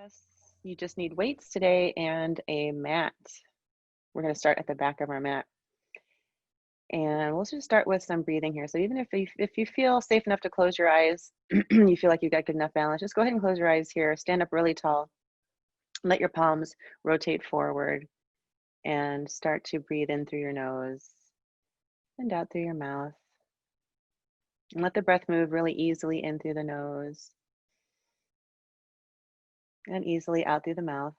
Yes, you just need weights today and a mat. We're going to start at the back of our mat. And we'll just start with some breathing here. So even if you feel safe enough to close your eyes, you feel like you've got good enough balance, just go ahead and close your eyes here. Stand up really tall. Let your palms rotate forward and start to breathe in through your nose and out through your mouth. And let the breath move really easily in through the nose and easily out through the mouth.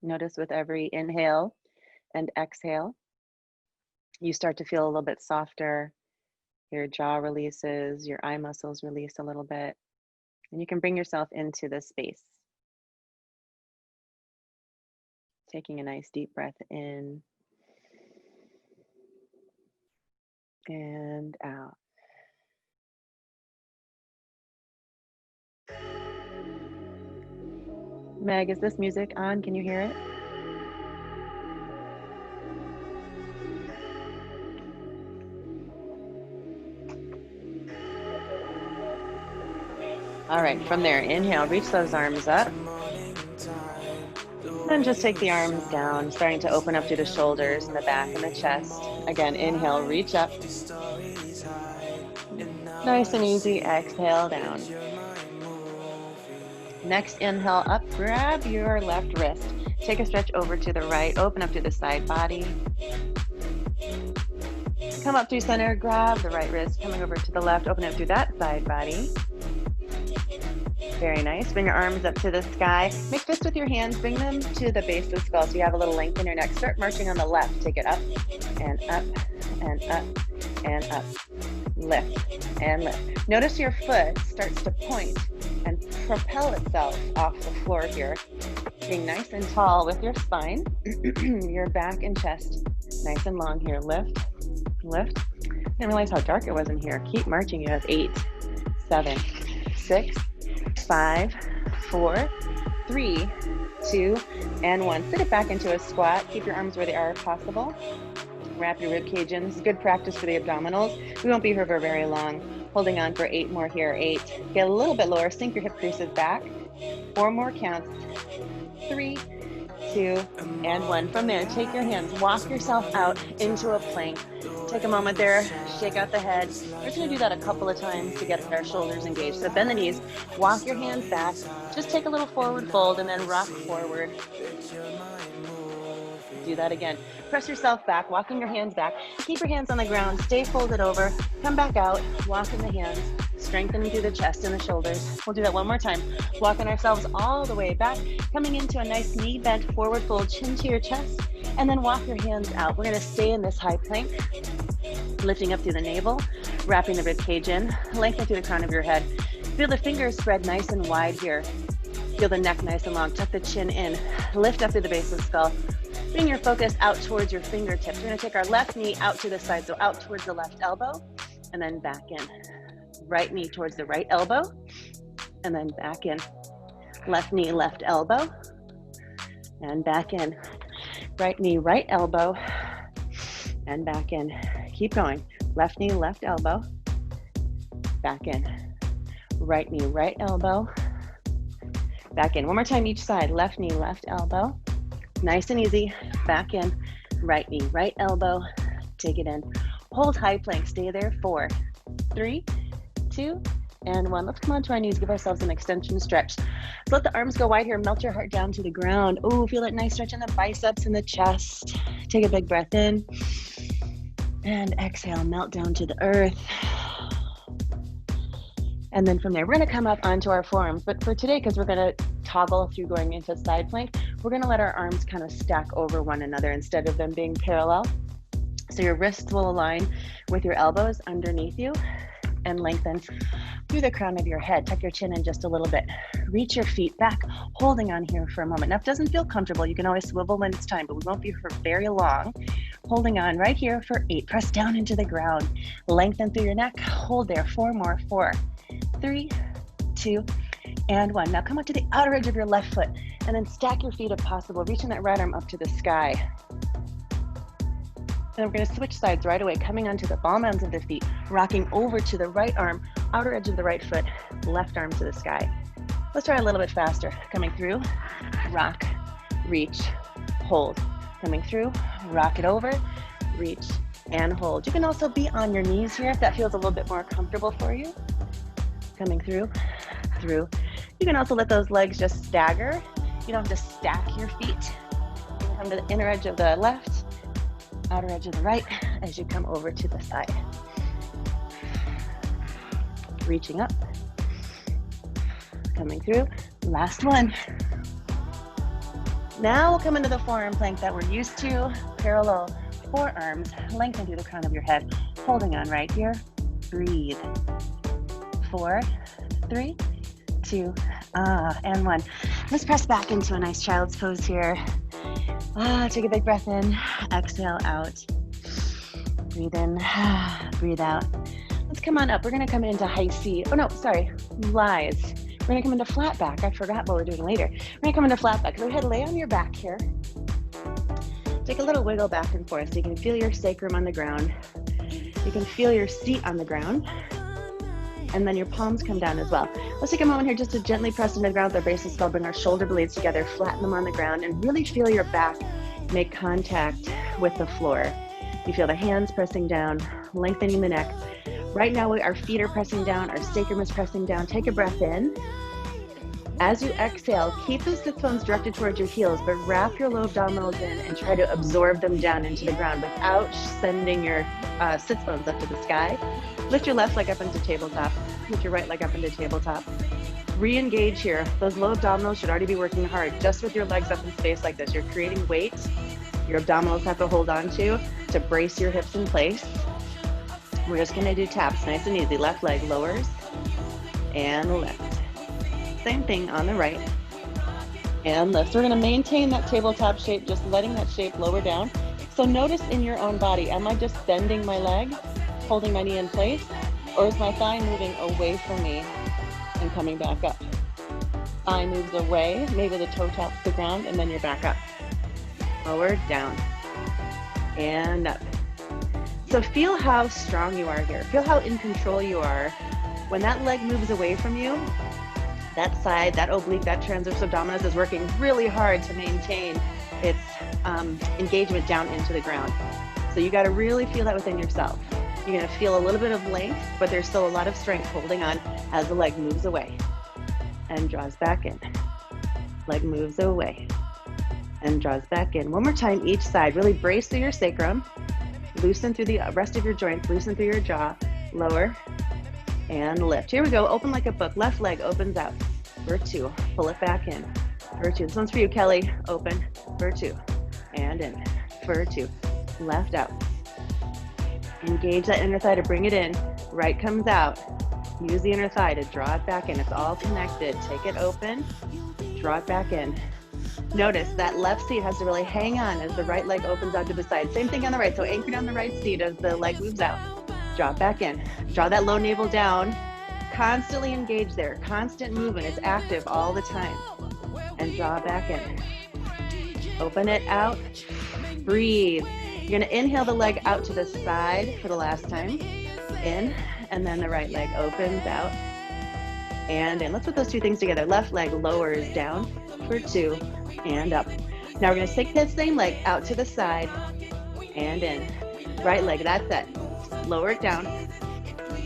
Notice with every inhale and exhale, you start to feel a little bit softer. Your jaw releases, your eye muscles release a little bit, and you can bring yourself into this space. Taking a nice deep breath in and out. Meg, is this music on? Can you hear it? All right, from there, inhale, reach those arms up. Then just take the arms down, starting to open up through the shoulders and the back and the chest. Again, inhale, reach up. Nice and easy, exhale down. Next, inhale up, grab your left wrist. Take a stretch over to the right, open up through the side body. Come up through center, grab the right wrist, coming over to the left, open up through that side body. Very nice. Bring your arms up to the sky. Make fists with your hands. Bring them to the base of the skull so you have a little length in your neck. Start marching on the left. Take it up and up and up and up. Lift and lift. Notice your foot starts to point and propel itself off the floor here. Being nice and tall with your spine, your back and chest nice and long here. Lift, lift. I didn't realize how dark it was in here. Keep marching. You have 8, 7, 6, 5, 4, 3, 2, and 1. Sit it back into a squat. Keep your arms where they are if possible. Wrap your rib cage in. This is good practice for the abdominals. We won't be here for very long. Holding on for 8 more here. 8. Get a little bit lower. Sink your hip creases back. 4 more counts. 3, 2, and 1. From there, take your hands. Walk yourself out into a plank. Take a moment there. Shake out the head. We're just going to do that a couple of times to get our shoulders engaged. So bend the knees. Walk your hands back. Just take a little forward fold and then rock forward. Do that again. Press yourself back, walking your hands back. Keep your hands on the ground. Stay folded over. Come back out. Walking the hands. Strengthening through the chest and the shoulders. We'll do that one more time. Walking ourselves all the way back. Coming into a nice knee bent forward fold, chin to your chest. And then walk your hands out. We're going to stay in this high plank. Lifting up through the navel. Wrapping the rib cage in. Lengthen through the crown of your head. Feel the fingers spread nice and wide here. Feel the neck nice and long. Tuck the chin in. Lift up through the base of the skull. Bring your focus out towards your fingertips. We're going to take our left knee out to the side, so out towards the left elbow, and then back in. Right knee towards the right elbow, and then back in. Left knee, left elbow, and back in. Right knee, right elbow, and back in. Keep going. Left knee, left elbow, back in. Right knee, right elbow, back in. One more time each side. Left knee, left elbow. Nice and easy, back in, right knee, right elbow, take it in. Hold high plank, stay there, 4, 3, 2, and 1. Let's come onto our knees, give ourselves an extension stretch. So let the arms go wide here, melt your heart down to the ground. Oh, feel that nice stretch in the biceps and the chest. Take a big breath in, and exhale, melt down to the earth. And then from there, we're gonna come up onto our forearms. But for today, because we're gonna toggle through going into side plank, we're gonna let our arms kind of stack over one another instead of them being parallel. So your wrists will align with your elbows underneath you and lengthen through the crown of your head. Tuck your chin in just a little bit. Reach your feet back, holding on here for a moment. Now, if it doesn't feel comfortable, you can always swivel when it's time, but we won't be here for very long. Holding on right here for 8. Press down into the ground. Lengthen through your neck. Hold there. 4 more. 4, 3, 2, and 1. Now come up to the outer edge of your left foot and then stack your feet if possible, reaching that right arm up to the sky. And we're going to switch sides right away, coming onto the ball mounds of the feet, rocking over to the right arm, outer edge of the right foot, left arm to the sky. Let's try a little bit faster. Coming through, rock, reach, hold. Coming through, rock it over, reach, and hold. You can also be on your knees here if that feels a little bit more comfortable for you. Coming through. You can also let those legs just stagger. You don't have to stack your feet. You can come to the inner edge of the left, outer edge of the right as you come over to the side. Reaching up, coming through, last one. Now we'll come into the forearm plank that we're used to. Parallel forearms, lengthen through the crown of your head, holding on right here. Breathe. 4, 3, 2, and 1. Let's press back into a nice child's pose here. Take a big breath in, exhale out. Breathe in, breathe out. Let's come on up. We're gonna come into high C. Oh no, sorry, lies. We're gonna come into flat back. I forgot what we're doing later. We're gonna come into flat back. Go ahead, lay on your back here. Take a little wiggle back and forth so you can feel your sacrum on the ground. You can feel your seat on the ground. And then your palms come down as well. Let's take a moment here just to gently press into the ground with our base of the skull, bring our shoulder blades together, flatten them on the ground, and really feel your back make contact with the floor. You feel the hands pressing down, lengthening the neck. Right now, our feet are pressing down, our sacrum is pressing down. Take a breath in. As you exhale, keep the sit bones directed towards your heels, but wrap your low abdominals in and try to absorb them down into the ground without sending your sit bones up to the sky. Lift your left leg up into tabletop. Lift your right leg up into tabletop. Re-engage here. Those low abdominals should already be working hard. Just with your legs up in space like this, you're creating weight. Your abdominals have to hold on to brace your hips in place. We're just gonna do taps, nice and easy. Left leg lowers and lift. Same thing on the right. And lift. We're gonna maintain that tabletop shape, just letting that shape lower down. So notice in your own body, am I just bending my leg, holding my knee in place, or is my thigh moving away from me and coming back up? Thigh moves away, maybe the toe taps the ground, and then you're back up. Lower, down, and up. So feel how strong you are here. Feel how in control you are. When that leg moves away from you, that side, that oblique, that transverse abdominis is working really hard to maintain its engagement down into the ground. So you gotta really feel that within yourself. You're gonna feel a little bit of length, but there's still a lot of strength holding on as the leg moves away and draws back in. Leg moves away and draws back in. One more time each side. Really brace through your sacrum. Loosen through the rest of your joints. Loosen through your jaw. Lower and lift. Here we go. Open like a book. Left leg opens out for 2. Pull it back in for 2. This one's for you, Kelly. Open for 2 and in for 2. Left out. Engage that inner thigh to bring it in. Right comes out. Use the inner thigh to draw it back in. It's all connected. Take it open. Draw it back in. Notice that left seat has to really hang on as the right leg opens out to the side. Same thing on the right. So anchor down the right seat as the leg moves out. Draw it back in. Draw that low navel down. Constantly engage there. Constant movement. It's active all the time. And draw back in. Open it out. Breathe. You're gonna inhale the leg out to the side for the last time. In, and then the right leg opens out and in. Let's put those two things together. Left leg lowers down for 2 and up. Now we're gonna take that same leg out to the side and in. Right leg, that's it. Lower it down,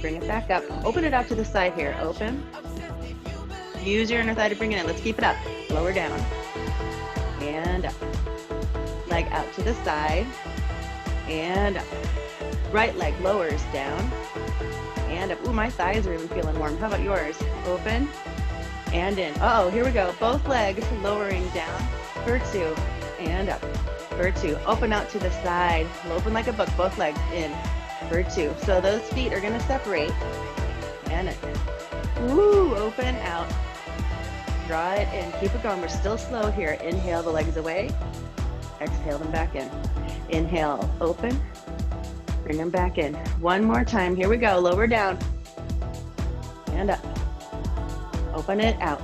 bring it back up. Open it out to the side here, open. Use your inner thigh to bring it in. Let's keep it up. Lower down and up. Leg out to the side and up. Right leg lowers down and up. Ooh, my thighs are even feeling warm. How about yours? Open and in. Oh, here we go. Both legs lowering down for 2 and up for 2. Open out to the side. Open like a book. Both legs in for 2. So those feet are going to separate and in. Ooh, open out. Draw it in. Keep it going. We're still slow here. Inhale the legs away. Exhale them back in. Inhale, open. Bring them back in. One more time. Here we go. Lower down and up. Open it out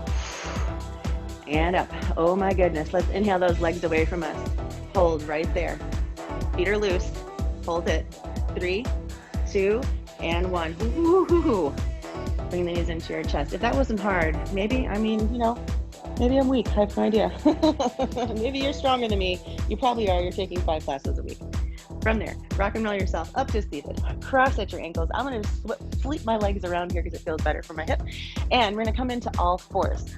and up. Oh my goodness. Let's inhale those legs away from us. Hold right there. Feet are loose. Hold it. 3, 2, and 1. Woo-hoo-hoo. Bring the knees into your chest. If that wasn't hard, maybe, I mean, you know, maybe I'm weak. I have no idea. Maybe you're stronger than me. You probably are. You're taking 5 classes a week. From there, rock and roll yourself up to seated. Cross at your ankles. I'm going to sweep my legs around here because it feels better for my hip. And we're going to come into all fours.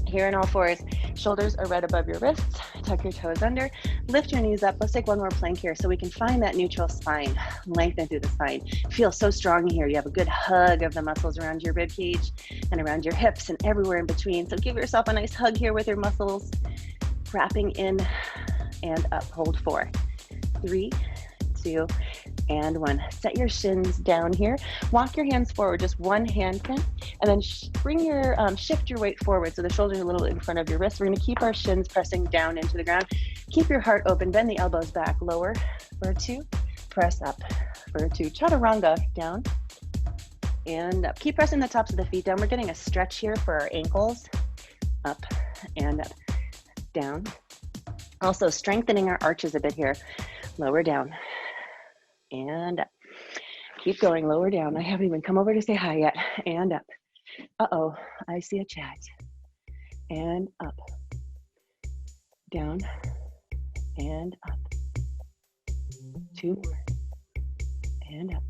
Here in all fours, shoulders are right above your wrists. Tuck your toes under. Lift your knees up. Let's take one more plank here so we can find that neutral spine. Lengthen through the spine. Feel so strong here. You have a good hug of the muscles around your rib cage and around your hips and everywhere in between. So give yourself a nice hug here with your muscles. Wrapping in and up. Hold 4, 3, 2, and 1. Set your shins down here. Walk your hands forward, just one hand print, and then bring your shift your weight forward so the shoulders are a little in front of your wrists. We're going to keep our shins pressing down into the ground. Keep your heart open. Bend the elbows back. Lower for 2. Press up for 2. Chaturanga down and up. Keep pressing the tops of the feet down. We're getting a stretch here for our ankles. Up and up. Down. Also strengthening our arches a bit here. Lower down. And up. Keep going, lower down. I haven't even come over to say hi yet. And up. Uh-oh, I see a chat. And up. Down. And up. 2 more. And up.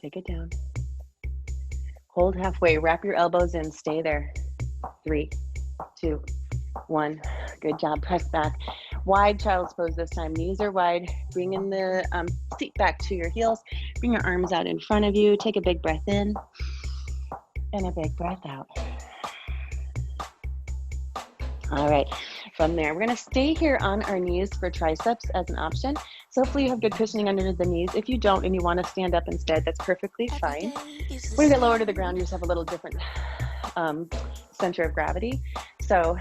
Take it down. Hold halfway. Wrap your elbows in. Stay there. 3, 2, 1. Good job. Press back. Wide child's pose this time. Knees are wide. Bring in the seat back to your heels. Bring your arms out in front of you. Take a big breath in and a big breath out. All right. From there, we're going to stay here on our knees for triceps as an option. So hopefully you have good cushioning under the knees. If you don't and you want to stand up instead, that's perfectly fine. When you get lower to the ground, you just have a little different center of gravity. So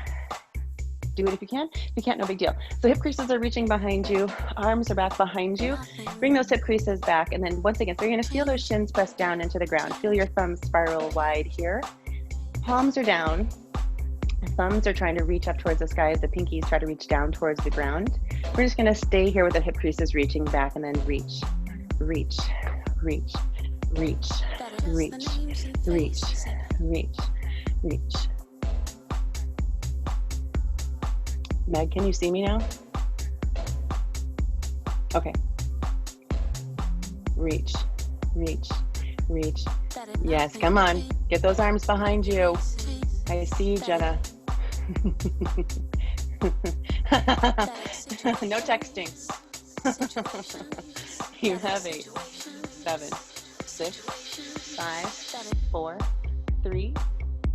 do it if you can. If you can't, no big deal. So hip creases are reaching behind you. Arms are back behind you. Bring those hip creases back. And then once again, so you're going to feel those shins press down into the ground. Feel your thumbs spiral wide here. Palms are down. Thumbs are trying to reach up towards the sky as the pinkies try to reach down towards the ground. We're just going to stay here with the hip creases reaching back and then reach, reach, reach, reach, reach, reach, reach, reach. Meg, can you see me now? Okay. Reach, reach, reach. Yes, come on. Get those arms behind you. I see you, Jena. No texting. You have 8, 7, 6, 5, 4, 3,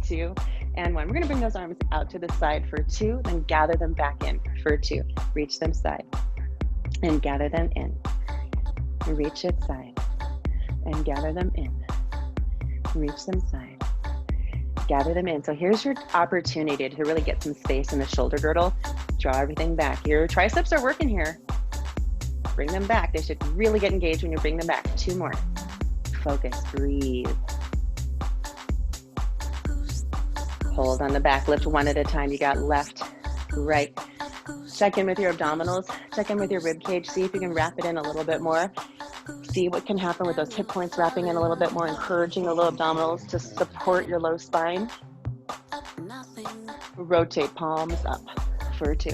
2, and 1. We're going to bring those arms out to the side for 2, then gather them back in for 2. Reach them side and gather them in. Reach it side and gather them in. Reach them side. Gather them in. So here's your opportunity to really get some space in the shoulder girdle. Draw everything back. Your triceps are working here. Bring them back. They should really get engaged when you bring them back. 2 more. Focus. Breathe. Hold on the back. Lift one at a time. You got left, right. Check in with your abdominals. Check in with your rib cage. See if you can wrap it in a little bit more. See what can happen with those hip points wrapping in a little bit more, encouraging the low abdominals to support your low spine. Rotate palms up for 2.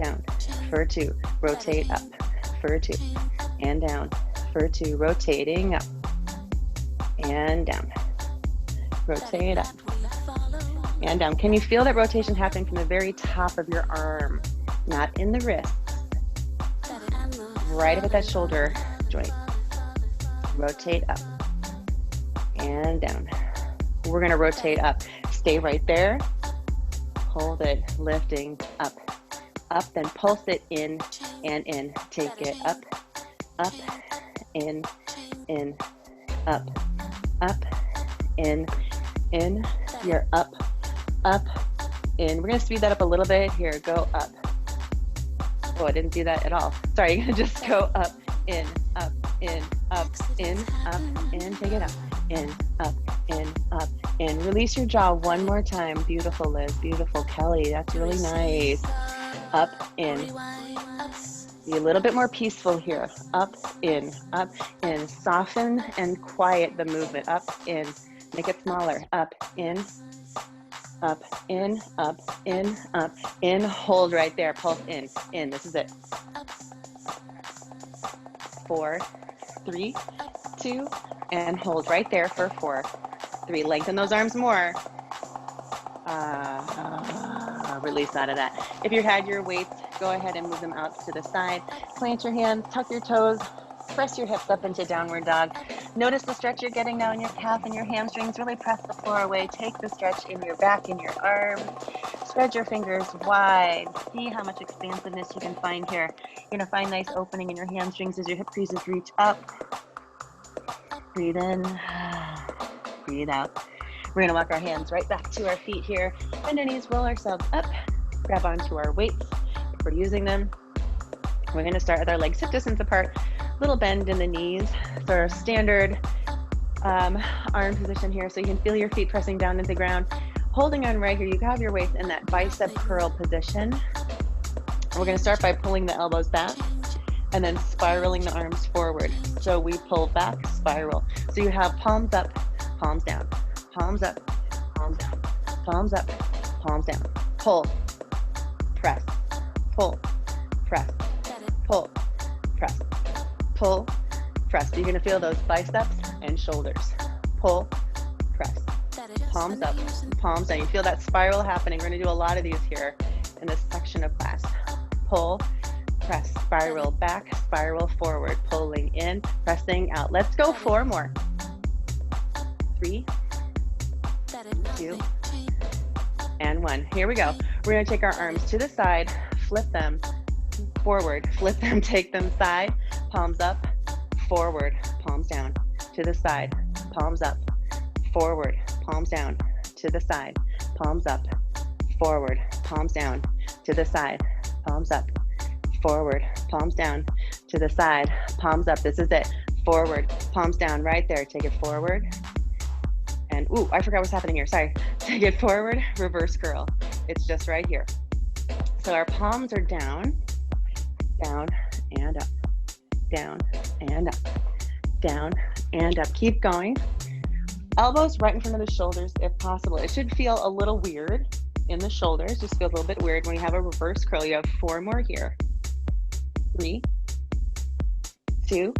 Down for 2. Rotate up for 2. And down for 2. Rotating up and down. Rotate up and down. Can you feel that rotation happening from the very top of your arm, not in the wrist? Right up at that shoulder joint. Rotate up and down. We're going to rotate up. Stay right there. Hold it, lifting up, up, then pulse it in and in. Take it up, up, in, up, in. You're up, in. We're going to speed that up a little bit. Here, go up. Oh, I didn't do that at all. Sorry, you're going to just go up, in, up, in, up, in, up, in. Take it up, in, up, in, up, in. Release your jaw one more time. Beautiful, Liz. Beautiful, Kelly. That's really nice. Up, in. Be a little bit more peaceful here. Up, in, soften and quiet the movement. Up, in, make it smaller. Up, in, up, in, up, in, up, in. Hold right there. Pulse in. This is it. 4, 3, 2, and hold right there for 4, 3. Lengthen those arms more. Release out of that. If you had your weights, go ahead and move them out to the side. Plant your hands, tuck your toes, press your hips up into downward dog. Notice the stretch you're getting now in your calf and your hamstrings. Really press the floor away. Take the stretch in your back and your arms. Spread your fingers wide. See how much expansiveness you can find here. You're going to find nice opening in your hamstrings as your hip creases reach up. Breathe in, breathe out. We're going to walk our hands right back to our feet here. Bend our knees, roll ourselves up, grab onto our weights if we're using them. We're going to start with our legs hip distance apart, little bend in the knees. So our standard arm position here, so you can feel your feet pressing down into the ground. Holding on right here, you have your weights in that bicep curl position. We're going to start by pulling the elbows back and then spiraling the arms forward. So we pull back, spiral. So you have palms up, palms down. Palms up, palms down, palms up, palms down. Pull, press, pull, press, pull, press, pull, press. You're gonna feel those biceps and shoulders. Pull, press, palms up, palms down. You feel that spiral happening. We're gonna do a lot of these here in this section of class. Pull, press, spiral back, spiral forward, pulling in, pressing out. Let's go 4 more. 3, 2, and 1. Here we go. We're going to take our arms to the side, flip them forward, flip them, take them side, palms up, forward, palms down, to the side, palms up, forward, palms down, to the side, palms up, forward, palms down, to the side, palms up, forward, palms down, to the side, palms up. This is it. Forward, palms down right there. Take it forward. And, ooh, I forgot what's happening here. Sorry. Take it forward, reverse curl. It's just right here. So our palms are down, down, and up, down, and up, down, and up. Keep going. Elbows right in front of the shoulders if possible. It should feel a little weird in the shoulders. Just feels a little bit weird when you have a reverse curl. You have 4 more here. 3, 2,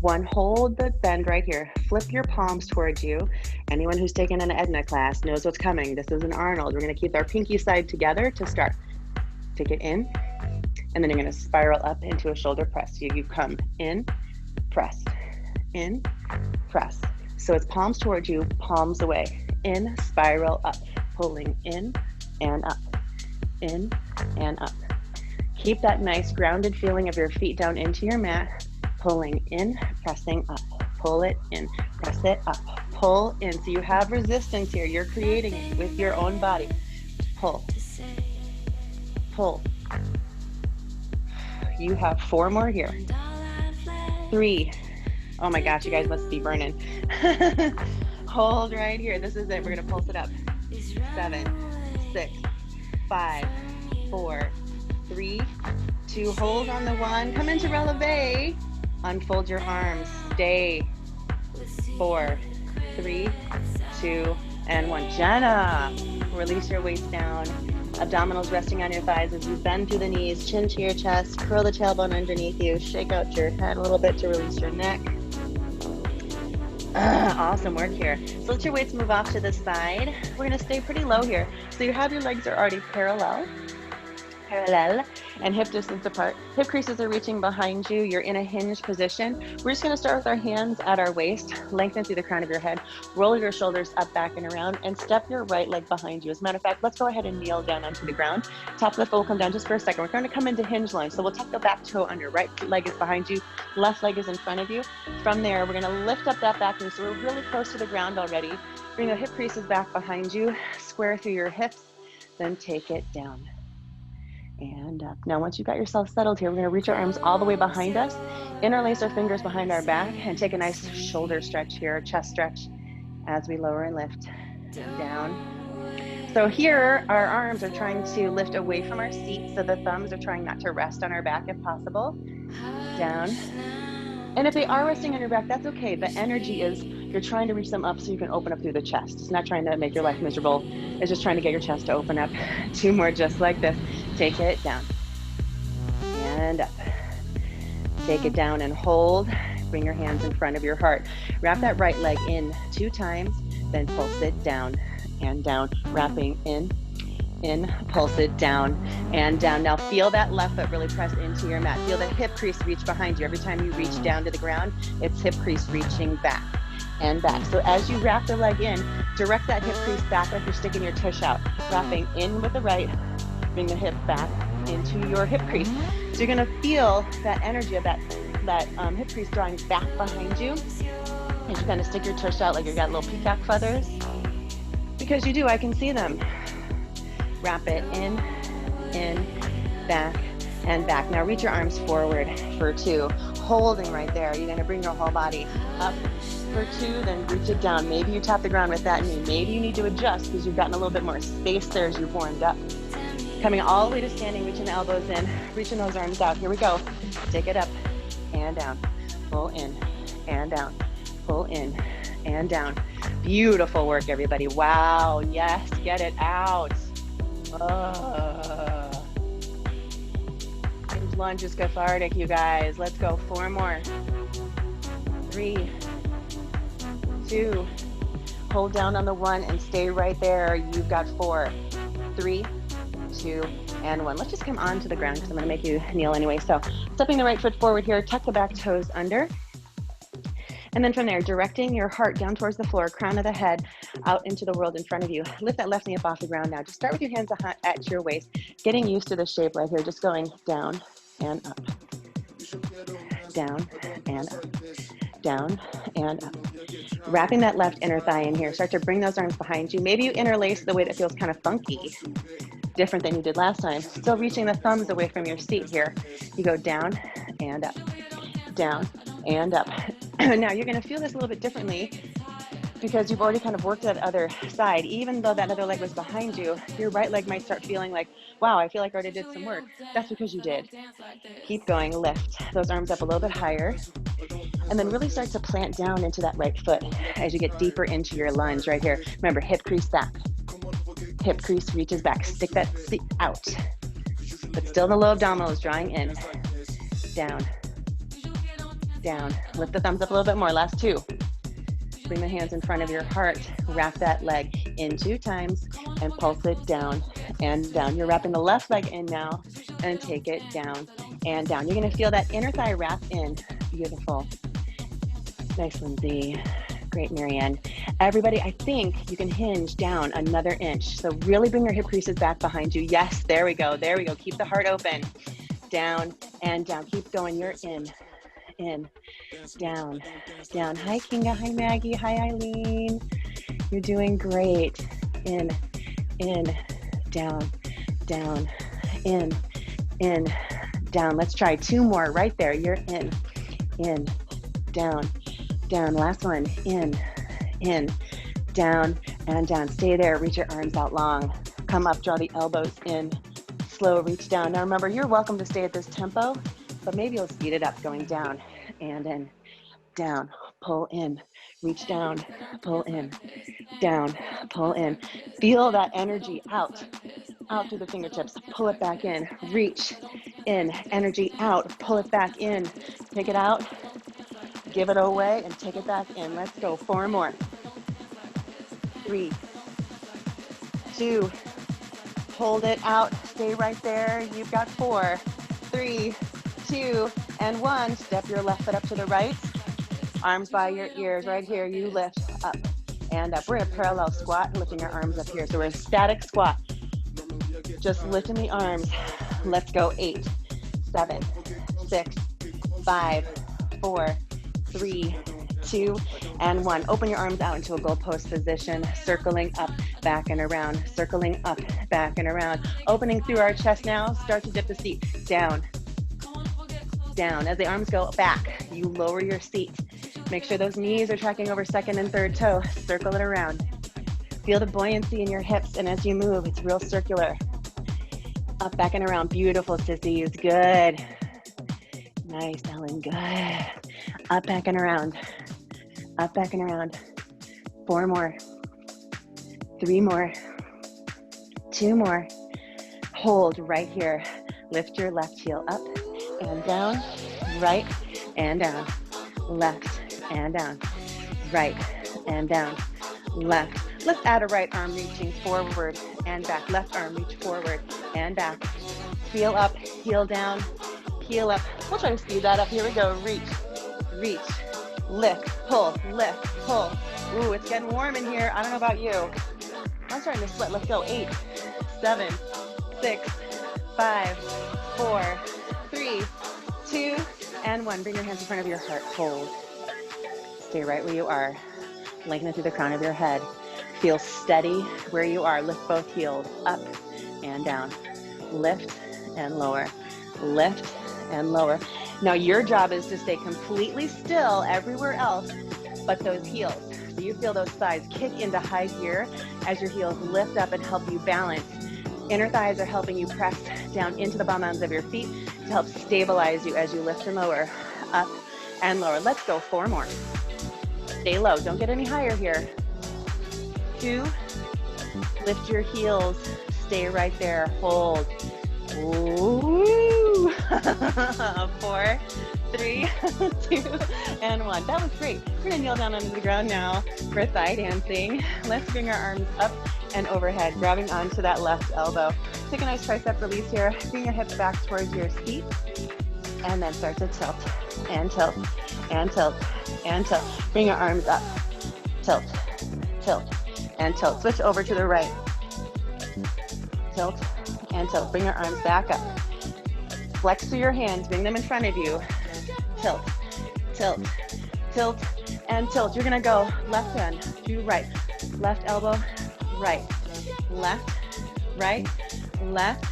1. Hold the bend right here. Flip your palms towards you. Anyone who's taken an Edna class knows what's coming. This is an Arnold. We're going to keep our pinky side together to start. Take it in, and then you're going to spiral up into a shoulder press. You come in, press, in, press. So it's palms towards you, palms away. In, spiral up, pulling in and up, in and up. Keep that nice grounded feeling of your feet down into your mat. Pulling in, pressing up, pull it in, press it up, pull in. So you have resistance here. You're creating it with your own body. Pull, pull. You have 4 more here. 3. Oh my gosh, you guys must be burning. Hold right here. This is it. We're gonna pulse it up. 7, 6, 5, 4, 3, 2. Hold on the 1. Come into releve. Unfold your arms. Stay. 4, 3, 2, and 1. Jena. Release your waist down. Abdominals resting on your thighs as you bend through the knees, chin to your chest, curl the tailbone underneath you, shake out your head a little bit to release your neck. Awesome work here. So let your weights move off to the side. We're going to stay pretty low here. So you have your legs are already parallel, and hip distance apart. Hip creases are reaching behind you. You're in a hinged position. We're just going to start with our hands at our waist, lengthen through the crown of your head, roll your shoulders up, back, and around, and step your right leg behind you. As a matter of fact, let's go ahead and kneel down onto the ground. Top of the foot will come down just for a second. We're going to come into hinge lunge. So we'll tuck the back toe under. Right leg is behind you. Left leg is in front of you. From there, we're going to lift up that back knee. So we're really close to the ground already. Bring the hip creases back behind you. Square through your hips. Then take it down. And up. Now, once you've got yourself settled here, we're going to reach our arms all the way behind us, interlace our fingers behind our back, and take a nice shoulder stretch here, chest stretch, as we lower and lift. Down, So here, our arms are trying to lift away from our seat, so the thumbs are trying not to rest on our back if possible. Down. And if they are resting on your back, that's okay. The energy is you're trying to reach them up so you can open up through the chest. It's not trying to make your life miserable. It's just trying to get your chest to open up. 2 more just like this. Take it down and up. Take it down and hold. Bring your hands in front of your heart. Wrap that right leg in 2 times, then pulse it down and down. Wrapping in, pulse it down and down. Now feel that left foot really press into your mat. Feel the hip crease reach behind you. Every time you reach down to the ground, it's hip crease reaching back and back. So as you wrap the leg in, direct that hip crease back like you're sticking your tush out. Wrapping in with the right, bring the hip back into your hip crease. So you're gonna feel that energy of that hip crease drawing back behind you. As you kind of stick your tush out like you got little peacock feathers. Because you do, I can see them. Wrap it in, back, and back. Now reach your arms forward for 2. Holding right there. You're gonna bring your whole body up for 2, then reach it down. Maybe you tap the ground with that knee. Maybe you need to adjust because you've gotten a little bit more space there as you've warmed up. Coming all the way to standing, reaching the elbows in, reaching those arms out. Here we go. Take it up and down. Pull in and down. Pull in and down. Beautiful work, everybody. Wow, yes, get it out. Hinge lunge is cathartic, you guys. Let's go. 4 more. 3, 2, hold down on the 1 and stay right there. You've got 4, 3, 2, and 1. Let's just come onto the ground because I'm going to make you kneel anyway. So stepping the right foot forward here, tuck the back toes under. And then from there, directing your heart down towards the floor, crown of the head out into the world in front of you. Lift that left knee up off the ground now. Just start with your hands at your waist, getting used to the shape right here. Just going down and up, down and up, down and up. Wrapping that left inner thigh in here. Start to bring those arms behind you. Maybe you interlace the way that feels kind of funky, different than you did last time. Still reaching the thumbs away from your seat here. You go down and up, down and up. Now you're going to feel this a little bit differently because you've already kind of worked that other side. Even though that other leg was behind you, your right leg might start feeling like, wow, I feel like I already did some work. That's because you did. Keep going, lift those arms up a little bit higher, and then really start to plant down into that right foot as you get deeper into your lunge right here. Remember, hip crease back. Hip crease reaches back. Stick that seat out. But still the low abdominals drawing in. Down. Down. Lift the thumbs up a little bit more. Last 2. Bring the hands in front of your heart. Wrap that leg in 2 times and pulse it down and down. You're wrapping the left leg in now and take it down and down. You're going to feel that inner thigh wrap in. Beautiful. Nice, Lindsay. Great, Marianne. Everybody, I think you can hinge down another inch. So really bring your hip creases back behind you. Yes, there we go. There we go. Keep the heart open. Down and down. Keep going. You're in, down, down. Hi, Kinga. Hi, Maggie. Hi, Eileen. You're doing great. In, down, down, in, down. Let's try 2 more right there. You're in, down, down. Last one. In, down, and down. Stay there. Reach your arms out long. Come up. Draw the elbows in. Slow. Reach down. Now remember, you're welcome to stay at this tempo, but maybe you'll speed it up going down and in, down, pull in, reach down, pull in, down, pull in. Feel that energy out through the fingertips. Pull it back in, reach in, energy out, pull it back in. Take it out, give it away, and take it back in. Let's go. 4 more. 3, 2, hold it out. Stay right there. You've got 4, 3, 2, and 1. Step your left foot up to the right. Arms by your ears right here. You lift up and up. We're in a parallel squat, lifting our arms up here. So we're in a static squat. Just lifting the arms. Let's go. 8, 7, 6, 5, 4, 3, 2, and 1. Open your arms out into a goalpost position, circling up, back and around, circling up, back and around. Opening through our chest now. Start to dip the seat down, down. As the arms go back, you lower your seat. Make sure those knees are tracking over second and third toe. Circle it around. Feel the buoyancy in your hips, and as you move, it's real circular. Up, back, and around. Beautiful, sissies. Good. Nice, Ellen. Good. Up, back, and around. Up, back, and around. 4 more. 3 more. 2 more. Hold right here. Lift your left heel up and down. Right and down. Left and down. Right and down. Left. Let's add a right arm reaching forward and back. Left arm reach forward and back. Heel up, heel down, heel up. We'll try to speed that up. Here we go. Reach, reach, lift, pull, lift, pull. Ooh, it's getting warm in here. I don't know about you. I'm starting to sweat. Let's go. 8, 7, 6, 5, 4, 3, 2, and 1. Bring your hands in front of your heart. Hold. Stay right where you are. Lengthen it through the crown of your head. Feel steady where you are. Lift both heels up and down. Lift and lower. Lift and lower. Now your job is to stay completely still everywhere else but those heels. So you feel those thighs kick into high gear as your heels lift up and help you balance. Inner thighs are helping you press down into the bum ends of your feet to help stabilize you as you lift and lower. Up and lower. Let's go. 4 more. Stay low. Don't get any higher here. 2. Lift your heels. Stay right there. Hold. Ooh. 4, 3, 2, and 1. That was great. We're gonna kneel down onto the ground now for thigh dancing. Let's bring our arms up and overhead, grabbing onto that left elbow. Take a nice tricep release here. Bring your hips back towards your seat, and then start to tilt, and tilt, and tilt, and tilt. Bring your arms up. Tilt, tilt, and tilt. Switch over to the right. Tilt and tilt. Bring your arms back up. Flex through your hands. Bring them in front of you. Tilt, tilt, tilt, and tilt. You're going to go left hand to right. Left elbow, right. Left, right, left,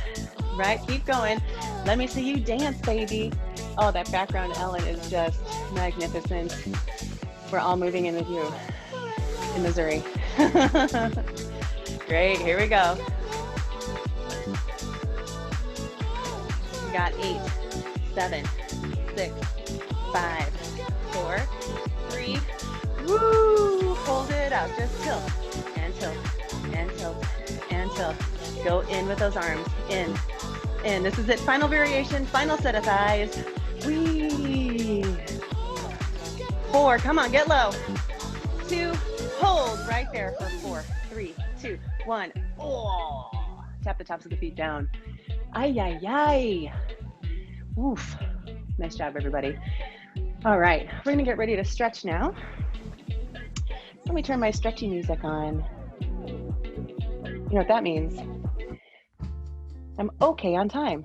right. Keep going. Let me see you dance, baby. Oh, that background, Ellen, is just magnificent. We're all moving in with you in Missouri. Great. Here we go. We got 8, 7, 6, 5, 4, 3. Woo! Hold it out. Just tilt and tilt and tilt and tilt. Go in with those arms. In. This is it. Final variation. Final set of thighs. Wee. 4. Come on. Get low. 2. Hold right there for 4, 3, 2, 1. Oh. Tap the tops of the feet down. Ay, ay, ay. Oof. Nice job, everybody. All right, we're gonna get ready to stretch now. Let me turn my stretchy music on. You know what that means? I'm okay on time.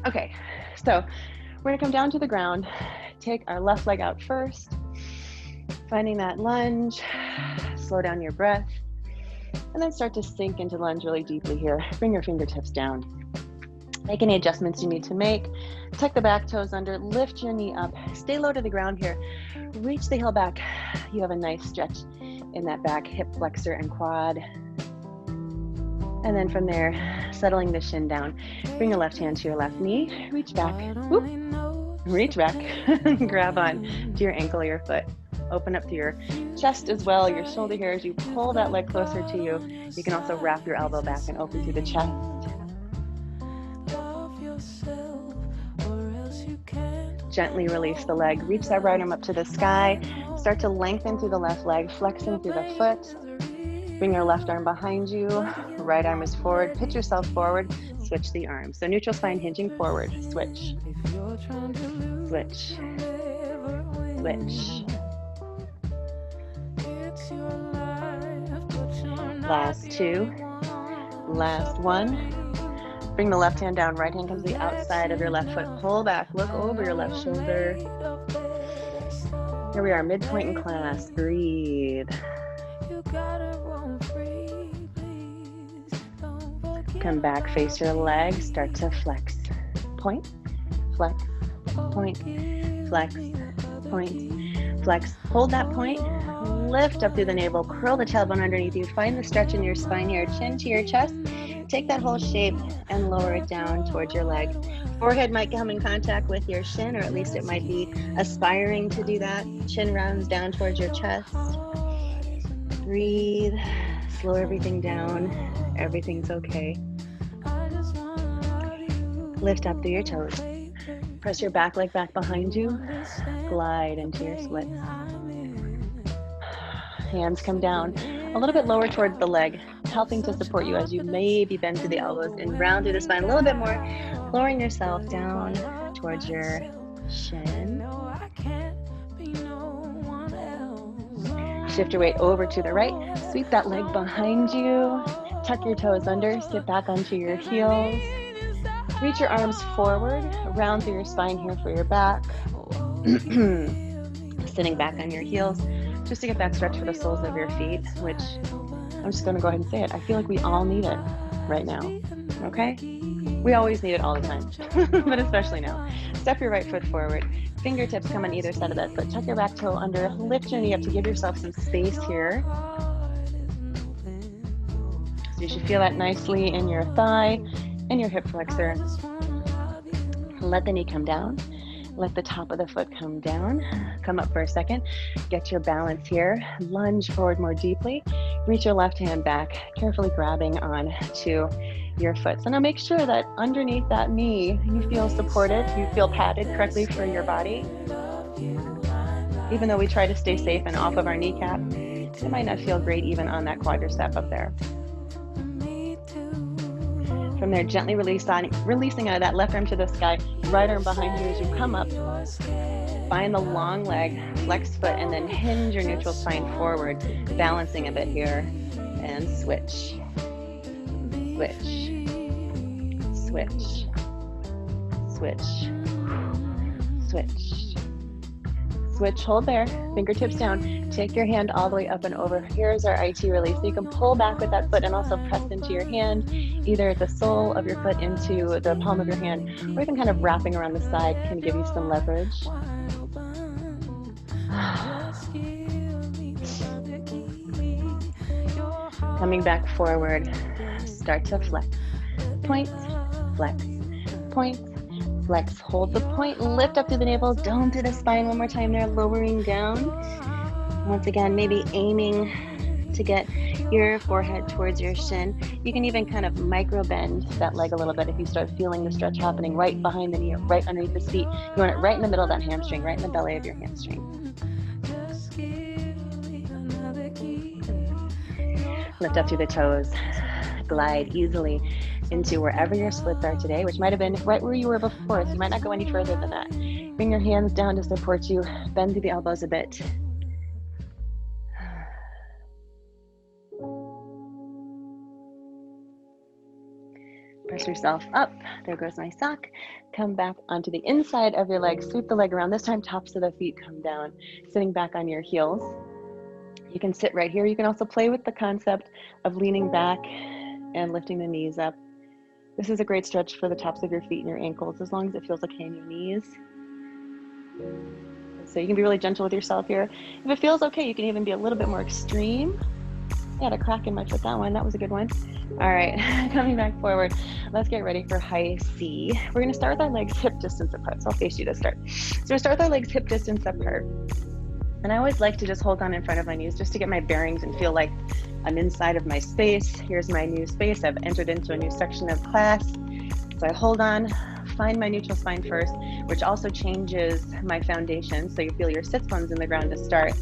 Okay, so we're gonna come down to the ground, take our left leg out first, finding that lunge, slow down your breath, and then start to sink into lunge really deeply here. Bring your fingertips down. Make any adjustments you need to make. Tuck the back toes under, lift your knee up, stay low to the ground here. Reach the heel back. You have a nice stretch in that back hip flexor and quad. And then from there, settling the shin down. Bring your left hand to your left knee, reach back, whoop, reach back, grab on to your ankle or your foot. Open up to your chest as well, your shoulder here as you pull that leg closer to you. You can also wrap your elbow back and open through the chest. Gently release the leg, reach that right arm up to the sky, start to lengthen through the left leg, flexing through the foot. Bring your left arm behind you, right arm is forward, pitch yourself forward, switch the arms. So neutral spine hinging forward, switch, switch, switch. Last 2, last 1. Bring the left hand down, right hand comes to the outside of your left foot. Pull back, look over your left shoulder. Here we are, midpoint in class. Breathe. Come back, face your legs, start to flex. Point, flex, point, flex, point, flex. Hold that point. lift up through the navel, curl the tailbone underneath you, find the stretch in your spine here, chin to your chest, take that whole shape and lower it down towards your leg. Forehead might come in contact with your shin, or at least it might be aspiring to do that. Chin rounds down towards your chest. Breathe, slow everything down, everything's okay. Lift up through your toes. Press your back leg back behind you. Glide into your splits. Hands come down a little bit lower towards the leg, helping to support you as you maybe bend through the elbows and round through the spine a little bit more, lowering yourself down towards your shin. Shift your weight over to the right, sweep that leg behind you, tuck your toes under, sit back onto your heels. Reach your arms forward, round through your spine here for your back. Sitting back on your heels, just to get that stretch for the soles of your feet, which I'm just gonna go ahead and say it. I feel like we all need it right now, okay? We always need it all the time, but especially now. Step your right foot forward. Fingertips come on either side of that foot. Tuck your back toe under, lift your knee up to give yourself some space here. So you should feel that nicely in your thigh and your hip flexor. Let the knee come down. Let the top of the foot come down. Come up for a second. Get your balance here. Lunge forward more deeply. Reach your left hand back, carefully grabbing on to your foot. So now make sure that underneath that knee, you feel supported, you feel padded correctly for your body. Even though we try to stay safe and off of our kneecap, it might not feel great even on that quadricep up there. From there, gently releasing out of that left arm to the sky, right arm behind you as you come up. Find the long leg, flex foot, and then hinge your neutral spine forward, balancing a bit here, and switch. Switch. Switch. Switch. Switch. Switch, hold there, fingertips down. Take your hand all the way up and over. Here's our IT release. So you can pull back with that foot and also press into your hand, either the sole of your foot into the palm of your hand, or even kind of wrapping around the side can give you some leverage. Coming back forward, start to flex. Point, flex, point, flex. Hold the point, lift up through the navel, dome through the spine one more time there, lowering down. Once again, maybe aiming to get your forehead towards your shin. You can even kind of micro bend that leg a little bit if you start feeling the stretch happening right behind the knee, right underneath the feet. You want it right in the middle of that hamstring, right in the belly of your hamstring. Lift up through the toes, glide easily into wherever your splits are today, which might have been right where you were before, so you might not go any further than that. Bring your hands down to support you, bend through the elbows a bit. Press yourself up, there goes my sock. Come back onto the inside of your leg, sweep the leg around, this time tops of the feet come down, sitting back on your heels. You can sit right here. You can also play with the concept of leaning back and lifting the knees up. This is a great stretch for the tops of your feet and your ankles, as long as it feels okay in your knees. So you can be really gentle with yourself here. If it feels okay, you can even be a little bit more extreme. I had a crack in my foot, that one. That was a good one. All right, coming back forward. Let's get ready for high C. We're gonna start with our legs hip distance apart. So I'll face you to start. So we'll start with our legs hip distance apart. And I always like to just hold on in front of my knees just to get my bearings and feel like I'm inside of my space. Here's my new space. I've entered into a new section of class. So I hold on, find my neutral spine first, which also changes my foundation. So you feel your sits bones in the ground to start.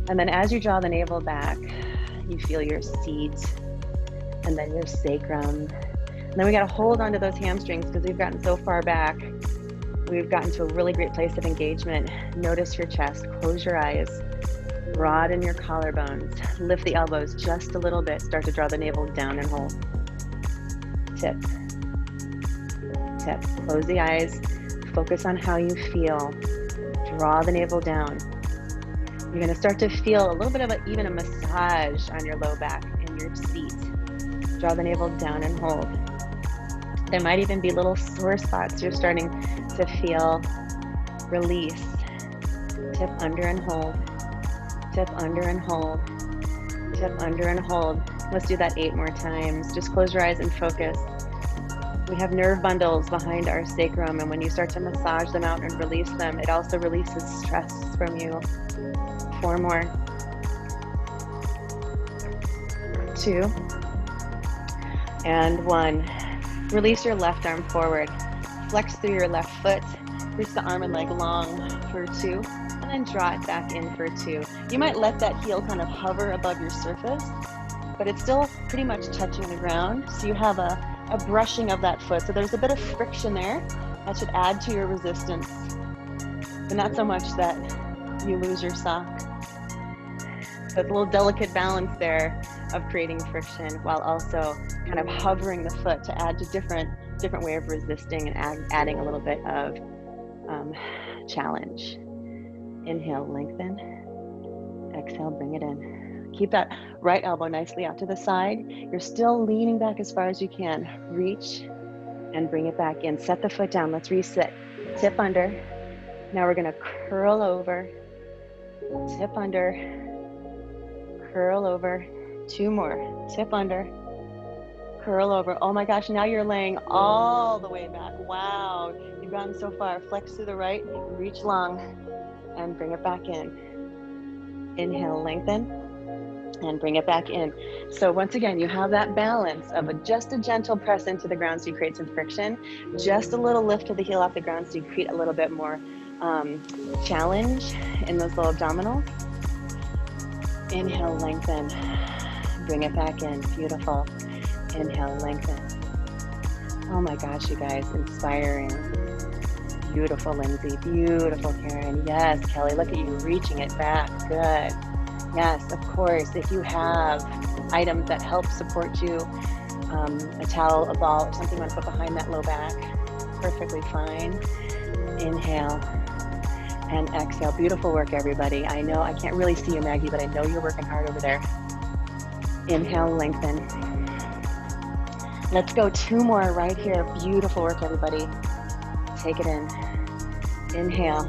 And then as you draw the navel back, you feel your seat and then your sacrum. And then we got to hold on to those hamstrings because we've gotten so far back. We've gotten to a really great place of engagement. Notice your chest, close your eyes, broaden your collarbones, lift the elbows just a little bit, start to draw the navel down and hold. Tip, tip, close the eyes, focus on how you feel, draw the navel down. You're gonna start to feel a little bit of even a massage on your low back in your seat. Draw the navel down and hold. There might even be little sore spots you're starting to feel. Release. Tip under and hold. Tip under and hold. Tip under and hold. Let's do that 8 more times. Just close your eyes and focus. We have nerve bundles behind our sacrum, and when you start to massage them out and release them, it also releases stress from you. 4 more. 2 and 1. Release your left arm forward. Flex through your left foot. Reach the arm and leg long for 2, and then draw it back in for 2. You might let that heel kind of hover above your surface, but it's still pretty much touching the ground. So you have a brushing of that foot. So there's a bit of friction there that should add to your resistance, but not so much that you lose your sock. So it's a little delicate balance there of creating friction while also kind of hovering the foot to add to different way of resisting and adding a little bit of challenge. Inhale, lengthen. Exhale, bring it in. Keep that right elbow nicely out to the side. You're still leaning back as far as you can. Reach and bring it back in. Set the foot down. Let's reset. Tip under. Now we're gonna curl over. Tip under. Curl over. 2 more. Tip under. Curl over. Oh my gosh, now you're laying all the way back. Wow, you've gotten so far. Flex to the right, reach long, and bring it back in. Inhale, lengthen, and bring it back in. So once again, you have that balance of just a gentle press into the ground so you create some friction, just a little lift to the heel off the ground so you create a little bit more challenge in those low abdominals. Inhale, lengthen, bring it back in. Beautiful. Inhale, lengthen. Oh my gosh, you guys, inspiring. Beautiful, Lindsay. Beautiful, Karen. Yes, Kelly, look at you reaching it back. Good. Yes, of course, if you have items that help support you, a towel, a ball, or something you want to put behind that low back, perfectly fine. Inhale and exhale. Beautiful work, everybody. I know I can't really see you, Maggie, but I know you're working hard over there. Inhale, lengthen. Let's go 2 more right here. Beautiful work, everybody. Take it in. Inhale.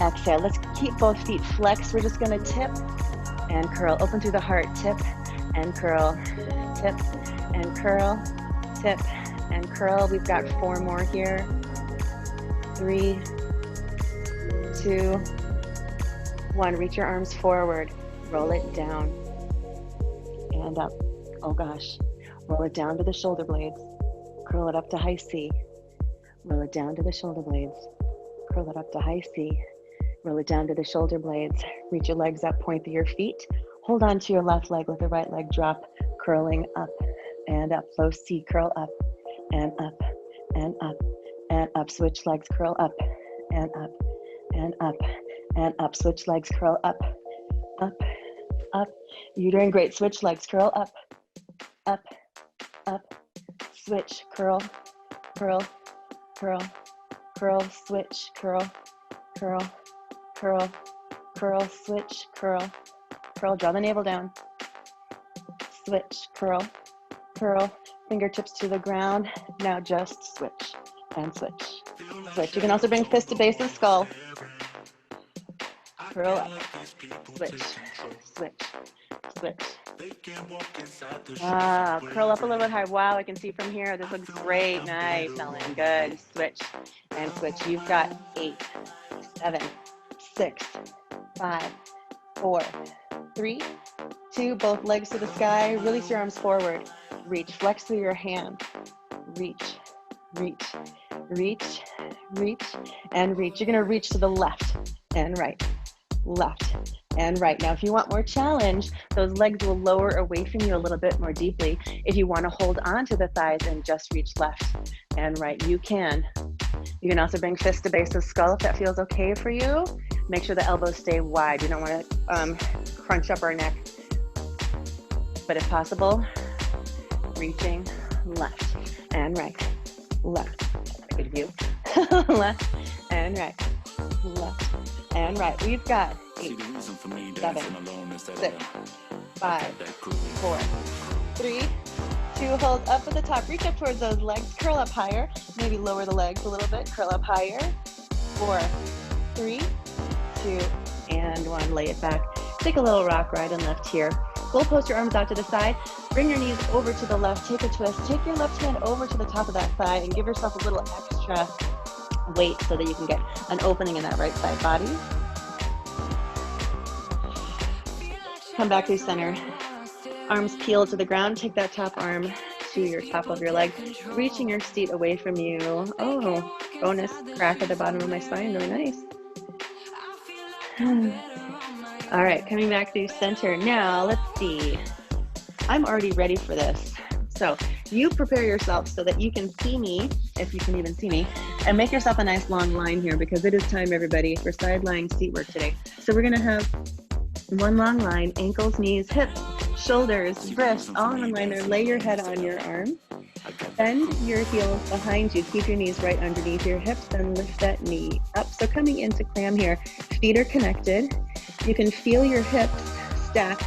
Exhale. Let's keep both feet flexed. We're just gonna tip and curl. Open through the heart. Tip and curl. Tip and curl. Tip and curl. We've got 4 more here. 3, 2, 1. Reach your arms forward. Roll it down and up. Oh gosh. Roll it down to the shoulder blades. Curl it up to high C. Roll it down to the shoulder blades. Curl it up to high C. Roll it down to the shoulder blades. Reach your legs up, point through your feet. Hold on to your left leg, let the right leg drop, curling up and up. Low C, curl up and up and up and up. Switch legs, curl up and up and up and up. Switch legs, curl up, up, up. You're doing great. Switch legs, curl up, up, up, switch, curl, curl, curl, curl, switch, curl, curl, curl, curl, switch, curl, curl, draw the navel down, switch, curl, curl, fingertips to the ground. Now just switch and switch, switch. You can also bring fist to base of skull, curl up, switch, switch, switch. Curl up a little bit high. Wow, I can see from here. This looks great. Nice, Ellen. Good. Switch and switch. You've got 8, 7, 6, 5, 4, 3, 2. Both legs to the sky. Release your arms forward. Reach. Flex through your hand. Reach, reach, reach, reach, and reach. You're going to reach to the left and right. Left and right. Now, if you want more challenge, those legs will lower away from you a little bit more deeply. If you want to hold on to the thighs and just reach left and right, you can. You can also bring fist to base of skull if that feels okay for you. Make sure the elbows stay wide. You don't want to crunch up our neck. But if possible, reaching left and right, left, good view, left and right, left and right. We've got 8, 7, 6, 5, 4, 3, 2. Hold up at the top. Reach up towards those legs. Curl up higher. Maybe lower the legs a little bit. Curl up higher. 4, 3, 2, and 1. Lay it back. Take a little rock right and left here. Goal post your arms out to the side. Bring your knees over to the left. Take a twist. Take your left hand over to the top of that thigh and give yourself a little extra weight so that you can get an opening in that right side body. Come back to center. Arms peel to the ground. Take that top arm to your top of your leg, reaching your seat away from you. Oh, bonus crack at the bottom of my spine. Really nice. All right, coming back to center. Now, let's see. I'm already ready for this. So you prepare yourself so that you can see me, if you can even see me, and make yourself a nice long line here because it is time, everybody, for side lying seat work today. So we're gonna have one long line, ankles, knees, hips, shoulders, wrists, all in one line there. Lay your head on your arm. Bend your heels behind you. Keep your knees right underneath your hips and lift that knee up. So coming into clam here, feet are connected. You can feel your hips stack,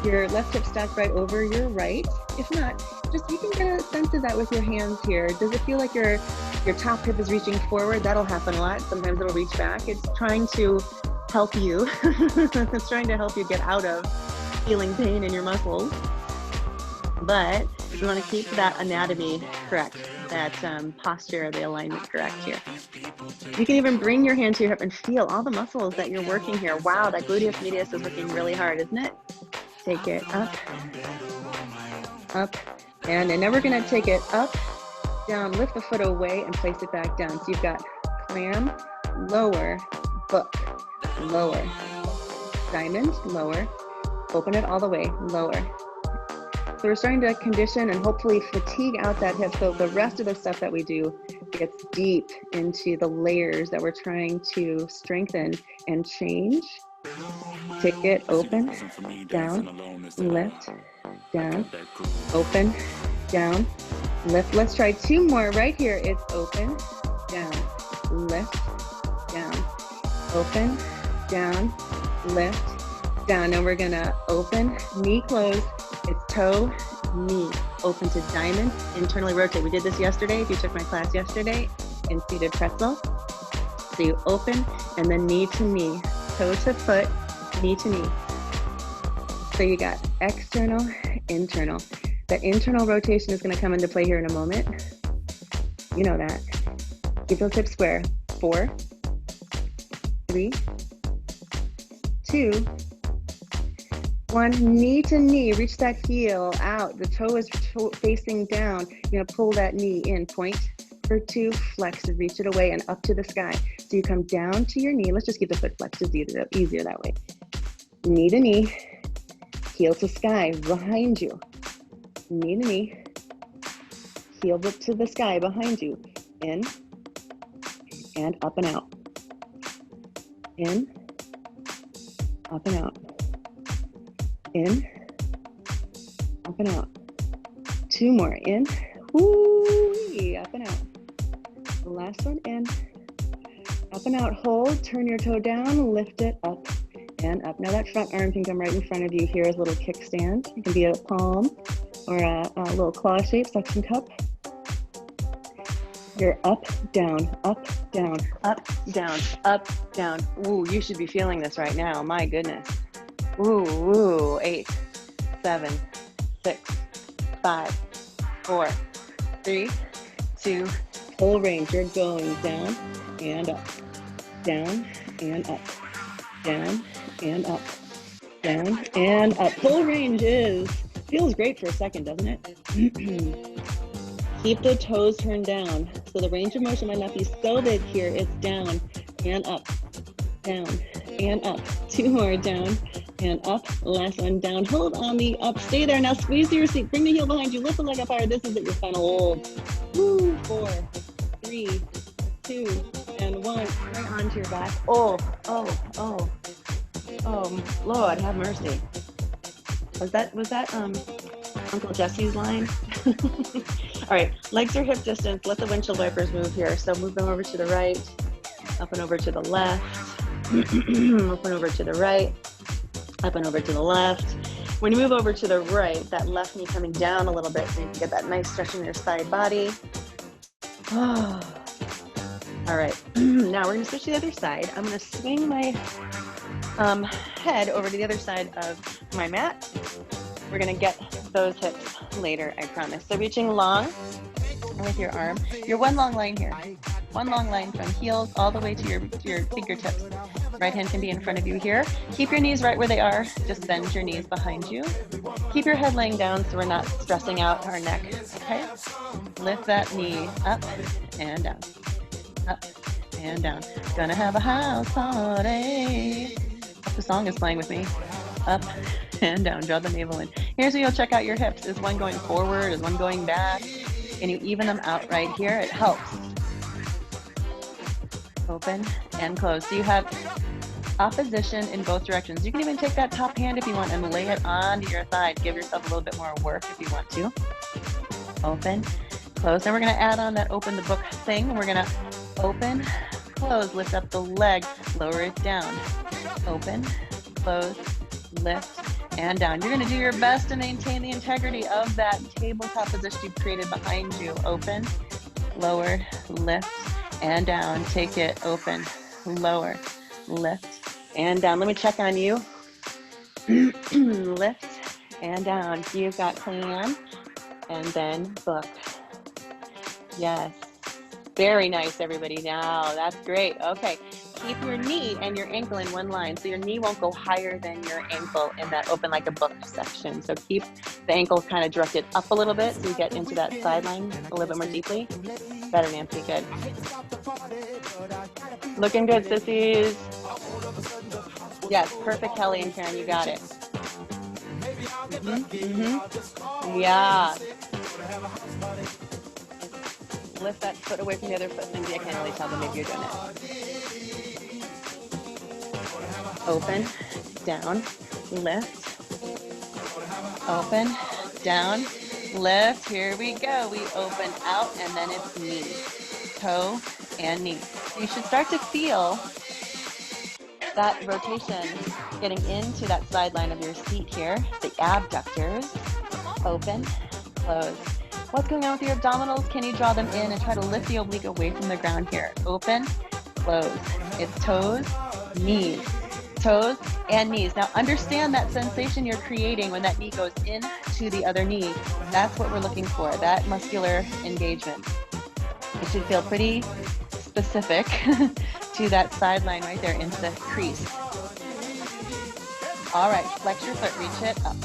your left hip stacked right over your right. If not, just you can get a sense of that with your hands here. Does it feel like your top hip is reaching forward? That'll happen a lot. Sometimes it'll reach back. It's trying to help you. It's trying to help you get out of feeling pain in your muscles. But we want to keep that anatomy correct, that posture, the alignment correct here. You can even bring your hand to your hip and feel all the muscles that you're working here. Wow, that gluteus medius is working really hard, isn't it? Take it up, up, and now we're going to take it up, down, lift the foot away and place it back down. So you've got clam, lower, book, lower, diamond, lower, open it all the way, lower. So we're starting to condition and hopefully fatigue out that hip so the rest of the stuff that we do gets deep into the layers that we're trying to strengthen and change. Take it, open, down, lift, down, open, down, lift. Let's try two more right here. It's open, down, lift, down, open, down, lift, down. Now we're gonna open, knee close. It's toe, knee, open to diamond, internally rotate. We did this yesterday, if you took my class yesterday, in seated pretzel. So you open and then knee to knee, toe to foot, knee to knee. So you got external, internal. That internal rotation is gonna come into play here in a moment. You know that. Keep those hips square. 4, 3, 2, 1, knee to knee, reach that heel out. The toe is facing down. You're gonna pull that knee in, point for 2, flex to reach it away and up to the sky. So you come down to your knee. Let's just keep the foot flexed, it's easier that way. Knee to knee, heel to sky, behind you. Knee to knee, heel to the sky, behind you. In, and up and out. In, up and out. In, up and out. 2 more, in, whoo, up and out. The last one, in, up and out, hold, turn your toe down, lift it up and up. Now that front arm can come right in front of you here as a little kickstand. It can be a palm or a little claw shape, suction cup. You're up, down, up, down, up, down, up, down. Ooh, you should be feeling this right now, my goodness. Ooh, 8, 7, 6, 5, 4, 3, 2, full range. You're going down and up, down and up, down and up, down and up. Full range feels great for a second, doesn't it? Keep the toes turned down. So the range of motion might not be so big here. It's down and up, down and up. 2 more, down and up. Last one, down. Hold on the up. Stay there. Now squeeze to your seat. Bring the heel behind you. Lift the leg up higher. This is it, your final hold. Woo. 4, 3, 2, and 1. Right onto your back. Oh, Lord, have mercy. Was that Uncle Jesse's line? All right, legs are hip distance. Let the windshield wipers move here. So move them over to the right, up and over to the left, up and over to the right, up and over to the left. When you move over to the right, that left knee coming down a little bit so you can get that nice stretch in your side body. Oh. All right, now we're gonna switch to the other side. I'm gonna swing my head over to the other side of my mat. We're gonna get those hips later, I promise. So reaching long with your arm. You're one long line here. One long line from heels all the way to your fingertips. Right hand can be in front of you here. Keep your knees right where they are. Just bend your knees behind you. Keep your head laying down so we're not stressing out our neck, okay? Lift that knee up and down, up and down. Gonna have a house party. The song is playing with me. Up and down, draw the navel in. Here's where you'll check out your hips. Is one going forward? Is one going back? Can you even them out right here? It helps. Open and close. So you have opposition in both directions. You can even take that top hand if you want and lay it onto your side. Give yourself a little bit more work if you want to. Open, close. And we're going to add on that open the book thing. We're going to open, close, lift up the leg, lower it down. Open, close, lift, and down. You're going to do your best to maintain the integrity of that tabletop position you've created behind you. Open, lower, lift, and down. Take it, open, lower, lift, and down. Let me check on you. Lift, and down. You've got plan, and then book. Yes. Very nice, everybody. Now, that's great. Okay. Keep your knee and your ankle in one line. So your knee won't go higher than your ankle in that open like a book section. So keep the ankle kind of directed up a little bit so you get into that sideline a little bit more deeply. Better, Nancy. Good. Looking good, sissies. Yes, perfect, Kelly and Karen. You got it. Yeah. Lift that foot away from the other foot, Lindsay. I can't really tell, but maybe you're doing it. Open, down, lift, open, down, lift. Here we go. We open out and then it's knee, toe, and knee. So you should start to feel that rotation getting into that sideline of your seat here. The abductors, open, close. What's going on with your abdominals? Can you draw them in and try to lift the oblique away from the ground here? Open, close. It's toes, knees. Toes and knees. Now understand that sensation you're creating when that knee goes into the other knee. That's what we're looking for, that muscular engagement. It should feel pretty specific to that sideline right there into the crease. All right, flex your foot, reach it up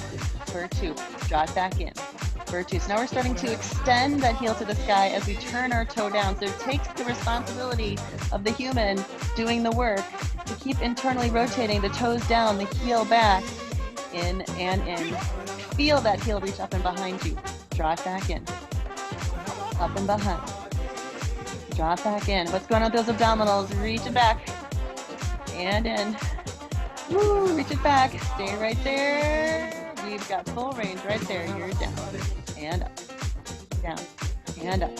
for 2, draw it back in for 2. So now we're starting to extend that heel to the sky as we turn our toe down. So it takes the responsibility of the human doing the work to keep internally rotating the toes down, the heel back, in and in. Feel that heel reach up and behind you. Draw it back in. Up and behind. Draw it back in. What's going on with those abdominals? Reach it back. And in. Woo, reach it back. Stay right there. We've got full range right there. You're down. And up. Down. And up.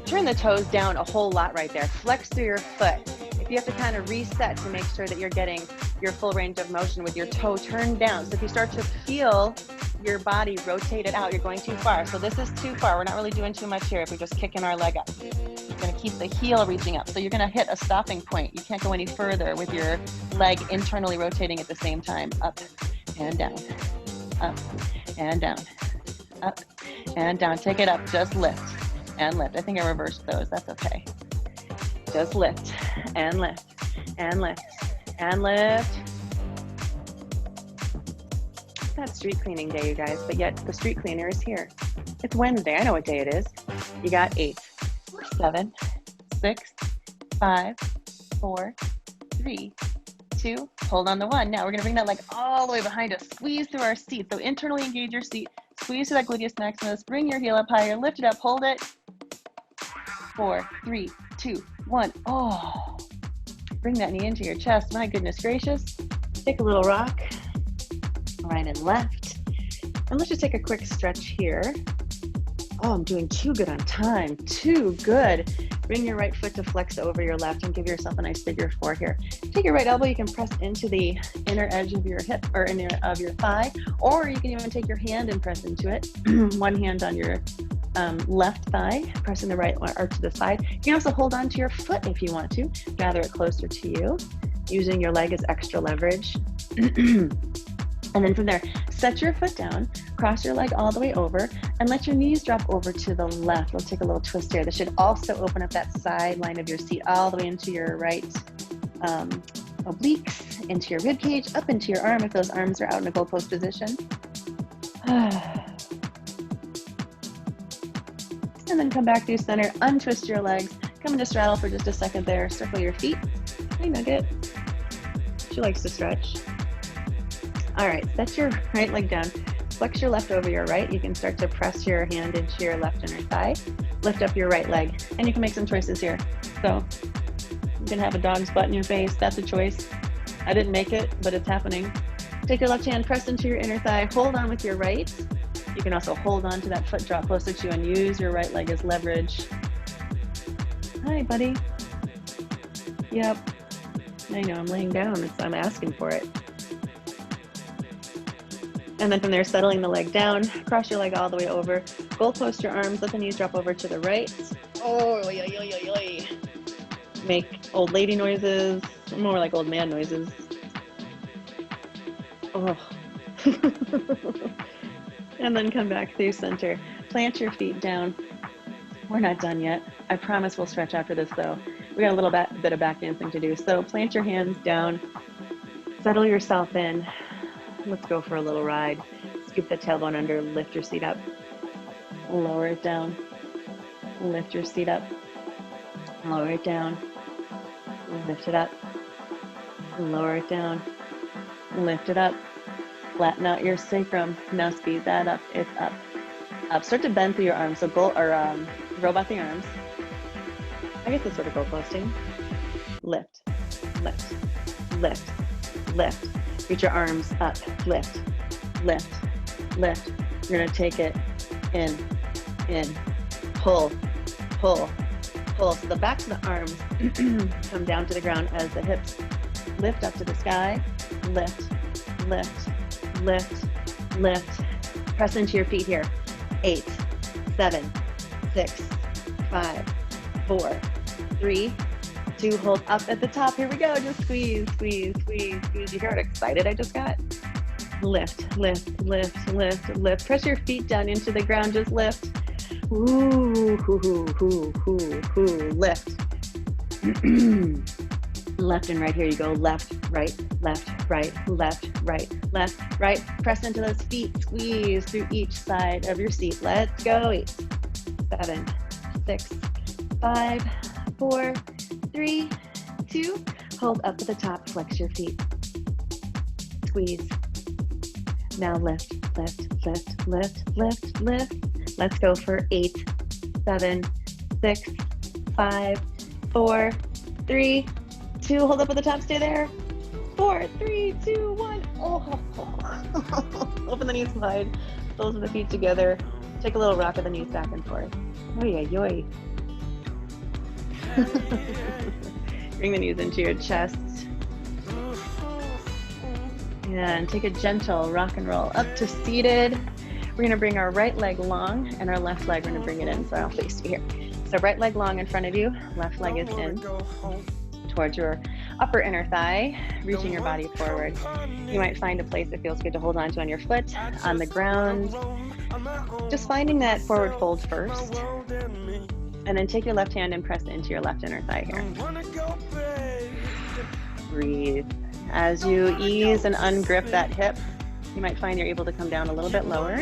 Turn the toes down a whole lot right there. Flex through your foot. If you have to kind of reset to make sure that you're getting your full range of motion with your toe turned down. So if you start to feel your body rotated out, you're going too far. So this is too far. We're not really doing too much here if we're just kicking our leg up. You're going to keep the heel reaching up. So you're going to hit a stopping point. You can't go any further with your leg internally rotating at the same time. Up and down. Up and down. Up and down. Take it up. Just lift and lift. I think I reversed those. That's okay. Just lift and lift and lift and lift. It's not street cleaning day, you guys, but yet the street cleaner is here. It's Wednesday. I know what day it is. You got 8, 7, 6, 5, 4, 3, 2. Hold on the 1. Now we're going to bring that leg all the way behind us. Squeeze through our seat. So internally engage your seat. Squeeze through that gluteus maximus. Bring your heel up higher. Lift it up. Hold it. 4, 3, 2, 1. Oh, bring that knee into your chest. My goodness gracious. Take a little rock, right and left. And let's just take a quick stretch here. Oh, I'm doing too good on time. Too good. Bring your right foot to flex over your left and give yourself a nice figure 4 here. Take your right elbow. You can press into the inner edge of your hip or of your thigh, or you can even take your hand and press into it. One hand on your left thigh, pressing the right or to the side. You can also hold on to your foot if you want to. Gather it closer to you. using your leg as extra leverage. And then from there, set your foot down, cross your leg all the way over, and let your knees drop over to the left. We'll take a little twist here. This should also open up that side line of your seat all the way into your right obliques, into your rib cage, up into your arm if those arms are out in a goalpost position. And then come back through center, untwist your legs, come into straddle for just a second there, circle your feet. Hey, Nugget. She likes to stretch. All right, set your right leg down, flex your left over your right. You can start to press your hand into your left inner thigh, lift up your right leg, and you can make some choices here. So you can have a dog's butt in your face, that's a choice. I didn't make it, but it's happening. Take your left hand, press into your inner thigh, hold on with your right. You can also hold on to that foot, draw closer to you, and use your right leg as leverage. Hi, buddy. Yep. I know, I'm laying down, I'm asking for it. And then from there, settling the leg down, cross your leg all the way over, goalpost your arms, let the knees drop over to the right. Oh, make old lady noises, more like old man noises. Oh. And then come back through center. Plant your feet down. We're not done yet. I promise we'll stretch after this though. We got a little bit of back dancing to do. So plant your hands down, settle yourself in. Let's go for a little ride. Scoop the tailbone under, lift your seat up. Lower it down. Lift your seat up. Lower it down. Lift it up. Lower it down. Lift it up. Flatten out your sacrum. Now speed that up. It's up. Up. Start to bend through your arms. So robot the arms. I guess it's sort of goal posting. Lift. Lift. Lift. Lift. Reach your arms up, lift, lift, lift. You're gonna take it in, pull, pull, pull. So the backs of the arms come down to the ground as the hips lift up to the sky. Lift, lift, lift, lift. Press into your feet here. 8, 7, 6, 5, 4, 3, 2, hold up at the top. Here we go. Just squeeze, squeeze, squeeze, squeeze. You hear how excited I just got? Lift, lift, lift, lift, lift. Press your feet down into the ground. Just lift. Ooh, hoo, hoo, hoo, hoo, hoo. Lift. Left and right. Here you go. Left, right, left, right, left, right, left, right. Press into those feet. Squeeze through each side of your seat. Let's go. 8, 7, 6, 5, 4, 3, 2, hold up at the top, flex your feet. Squeeze. Now lift, lift, lift, lift, lift, lift. Let's go for 8, 7, 6, 5, 4, 3, 2, hold up at the top, stay there. 4, 3, 2, 1. Oh. Open the knees wide, soles of the feet together. Take a little rock of the knees back and forth. Oy, oy, oy. Bring the knees into your chest. And take a gentle rock and roll up to seated. We're gonna bring our right leg long and our left leg, we're gonna bring it in so I'll face you here. So right leg long in front of you, left leg is in towards your upper inner thigh, reaching your body forward. You might find a place that feels good to hold on to on your foot, on the ground. Just finding that forward fold first. And then take your left hand and press into your left inner thigh here. Breathe. As you ease and ungrip that hip, you might find you're able to come down a little bit lower.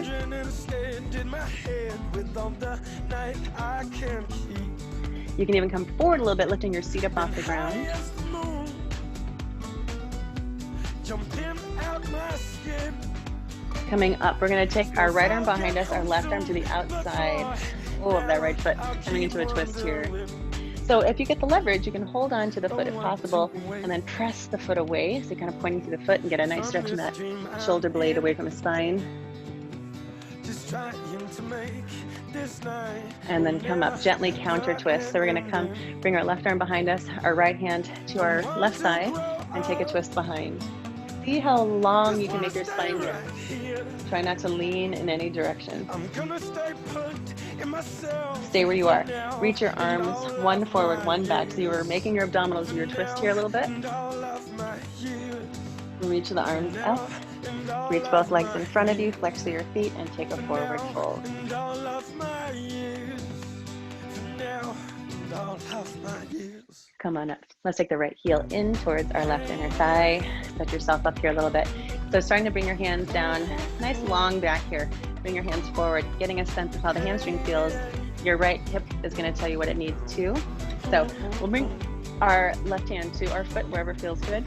You can even come forward a little bit, lifting your seat up off the ground. Coming up, we're going to take our right arm behind us, our left arm to the outside. Oh, of that right foot, coming into a twist here. So if you get the leverage, you can hold on to the foot if possible, and then press the foot away. So you're kind of pointing to the foot and get a nice stretch in that shoulder blade away from the spine. And then come up, gently counter twist. So we're gonna come, bring our left arm behind us, our right hand to our left side, and take a twist behind. See how long you can make your spine here. Try not to lean in any direction. Stay where you are. Reach your arms, one forward, one back. So you were making your abdominals, your twist here a little bit. Reach the arms up. Reach both legs in front of you, flex through your feet, and take a forward fold. Come on up. Let's take the right heel in towards our left inner thigh. Set yourself up here a little bit. So starting to bring your hands down, nice long back here. Bring your hands forward, getting a sense of how the hamstring feels. Your right hip is going to tell you what it needs to. So we'll bring our left hand to our foot, wherever feels good.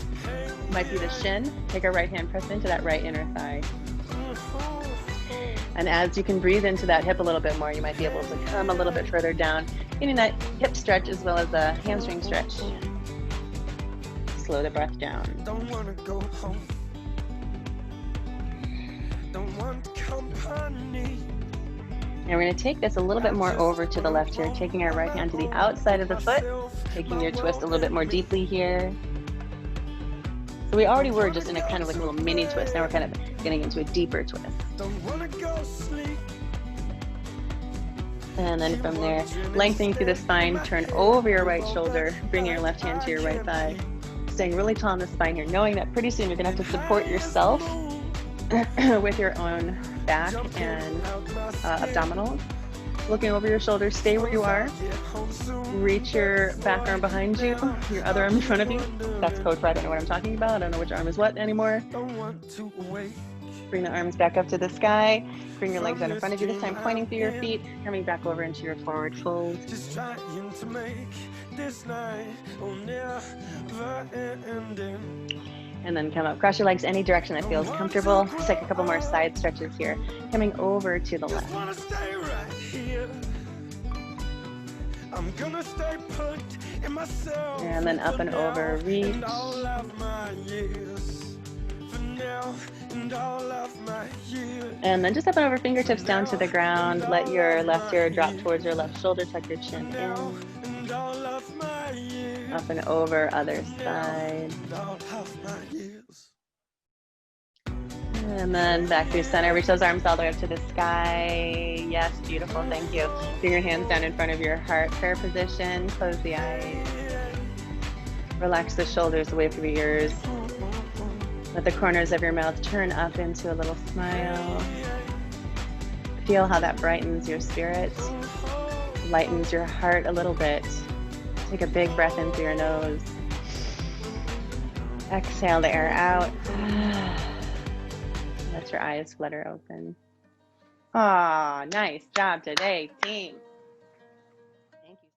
Might be the shin. Take our right hand, press into that right inner thigh. And as you can breathe into that hip a little bit more, you might be able to come a little bit further down, getting that hip stretch as well as the hamstring stretch. Slow the breath down. Don't want to go home. Don't want company. Now we're going to take this a little bit more over to the left here, taking our right hand to the outside of the foot, taking your twist a little bit more deeply here. So we already were just in a kind of like a little mini twist. Now we're kind of getting into a deeper twist. And then from there, lengthening through the spine, turn over your right shoulder, bring your left hand to your right thigh. Staying really tall in the spine here, knowing that pretty soon you're going to have to support yourself with your own back and abdominals. Looking over your shoulders, stay where you are. Reach your back arm behind you, your other arm in front of you. That's code for I don't know what I'm talking about. I don't know which arm is what anymore. Bring the arms back up to the sky. Bring your legs out in front of you, this time pointing through your feet, coming back over into your forward fold. And then come up, cross your legs any direction that feels comfortable. Just take a couple more side stretches here. Coming over to the left. And then up and over, reach. And then just up and over, fingertips down to the ground. Let your left ear drop towards your left shoulder, tuck your chin in. Up and over, other side. And then back through center, reach those arms all the way up to the sky. Yes, beautiful, thank you. Bring your hands down in front of your heart, prayer position, close the eyes. Relax the shoulders away from your ears. Let the corners of your mouth turn up into a little smile. Feel how that brightens your spirit, lightens your heart a little bit. Take a big breath in through your nose. Exhale the air out. Let your eyes flutter open. Ah, nice job today, team.